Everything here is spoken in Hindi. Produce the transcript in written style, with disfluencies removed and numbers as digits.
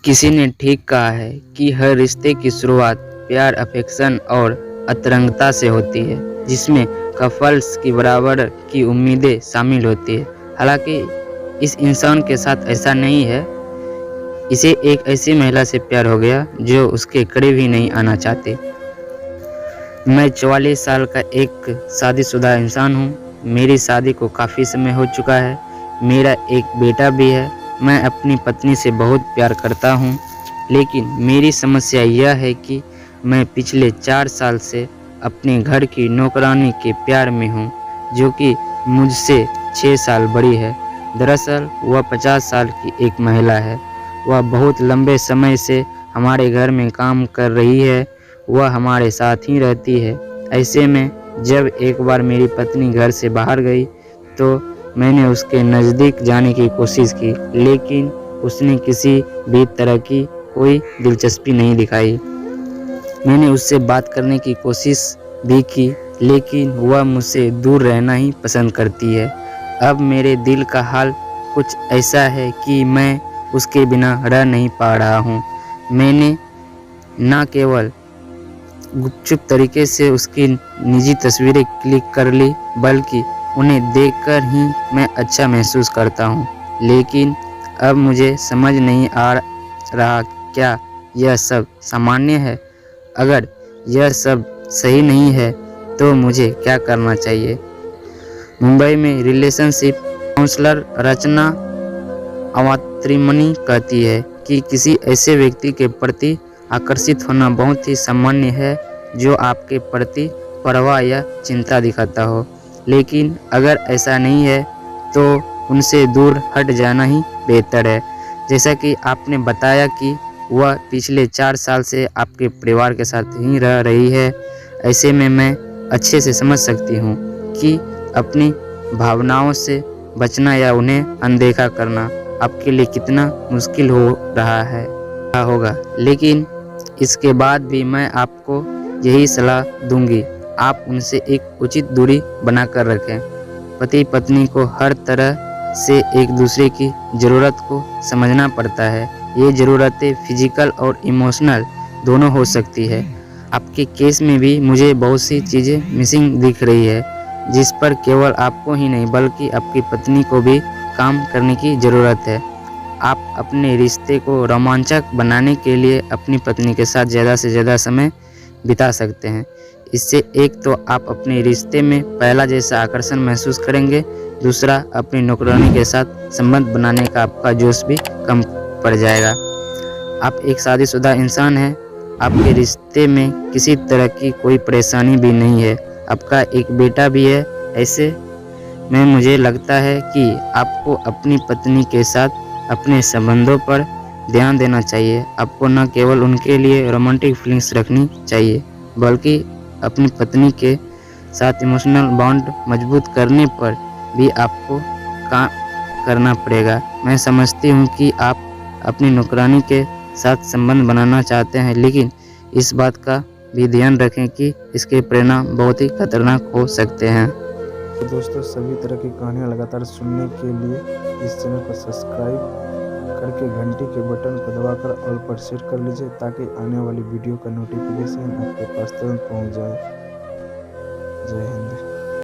किसी ने ठीक कहा है कि हर रिश्ते की शुरुआत प्यार, अफेक्शन और अंतरंगता से होती है, जिसमें कपल्स की बराबर की उम्मीदें शामिल होती है। हालांकि इस इंसान के साथ ऐसा नहीं है। इसे एक ऐसी महिला से प्यार हो गया जो उसके करीब ही नहीं आना चाहती। मैं 44 साल का एक शादीशुदा इंसान हूँ। मेरी शादी को काफ़ी समय हो चुका है। मेरा एक बेटा भी है। मैं अपनी पत्नी से बहुत प्यार करता हूँ, लेकिन मेरी समस्या यह है कि मैं पिछले 4 साल से अपने घर की नौकरानी के प्यार में हूँ, जो कि मुझसे 6 साल बड़ी है। दरअसल वह 50 साल की एक महिला है। वह बहुत लंबे समय से हमारे घर में काम कर रही है। वह हमारे साथ ही रहती है। ऐसे में जब एक बार मेरी पत्नी घर से बाहर गई तो मैंने उसके नज़दीक जाने की कोशिश की, लेकिन उसने किसी भी तरह की कोई दिलचस्पी नहीं दिखाई। मैंने उससे बात करने की कोशिश भी की, लेकिन वह मुझसे दूर रहना ही पसंद करती है। अब मेरे दिल का हाल कुछ ऐसा है कि मैं उसके बिना रह नहीं पा रहा हूँ। मैंने न केवल गुपचुप तरीके से उसकी निजी तस्वीरें क्लिक कर ली, बल्कि उन्हें देखकर ही मैं अच्छा महसूस करता हूँ। लेकिन अब मुझे समझ नहीं आ रहा क्या यह सब सामान्य है। अगर यह सब सही नहीं है तो मुझे क्या करना चाहिए। मुंबई में रिलेशनशिप काउंसलर रचना अवात्रिमनी कहती है कि किसी ऐसे व्यक्ति के प्रति आकर्षित होना बहुत ही सामान्य है जो आपके प्रति परवाह या चिंता दिखाता हो, लेकिन अगर ऐसा नहीं है तो उनसे दूर हट जाना ही बेहतर है। जैसा कि आपने बताया कि वह पिछले 4 साल से आपके परिवार के साथ ही रह रही है, ऐसे में मैं अच्छे से समझ सकती हूँ कि अपनी भावनाओं से बचना या उन्हें अनदेखा करना आपके लिए कितना मुश्किल हो रहा है होगा। लेकिन इसके बाद भी मैं आपको यही सलाह दूंगी, आप उनसे एक उचित दूरी बनाकर रखें। पति पत्नी को हर तरह से एक दूसरे की ज़रूरत को समझना पड़ता है। ये ज़रूरतें फिजिकल और इमोशनल दोनों हो सकती है। आपके केस में भी मुझे बहुत सी चीज़ें मिसिंग दिख रही है, जिस पर केवल आपको ही नहीं बल्कि आपकी पत्नी को भी काम करने की ज़रूरत है। आप अपने रिश्ते को रोमांचक बनाने के लिए अपनी पत्नी के साथ ज़्यादा से ज़्यादा समय बिता सकते हैं। इससे एक तो आप अपने रिश्ते में पहला जैसा आकर्षण महसूस करेंगे, दूसरा अपनी नौकरानी के साथ संबंध बनाने का आपका जोश भी कम पड़ जाएगा। आप एक शादीशुदा इंसान हैं। आपके रिश्ते में किसी तरह की कोई परेशानी भी नहीं है। आपका एक बेटा भी है। ऐसे में मुझे लगता है कि आपको अपनी पत्नी के साथ अपने संबंधों पर ध्यान देना चाहिए। आपको न केवल उनके लिए रोमांटिक फीलिंग्स रखनी चाहिए, बल्कि अपनी पत्नी के साथ इमोशनल बॉन्ड मजबूत करने पर भी आपको काम करना पड़ेगा। मैं समझती हूँ कि आप अपनी नौकरानी के साथ संबंध बनाना चाहते हैं, लेकिन इस बात का भी ध्यान रखें कि इसके परिणाम बहुत ही खतरनाक हो सकते हैं। तो दोस्तों, सभी तरह की कहानियाँ लगातार सुनने के लिए इस चैनल को सब्सक्राइब करके घंटी के बटन को दबाकर ऑल पर सेट कर लीजिए, ताकि आने वाली वीडियो का नोटिफिकेशन आपके पास तुरंत पहुंच जाए। जय हिंद।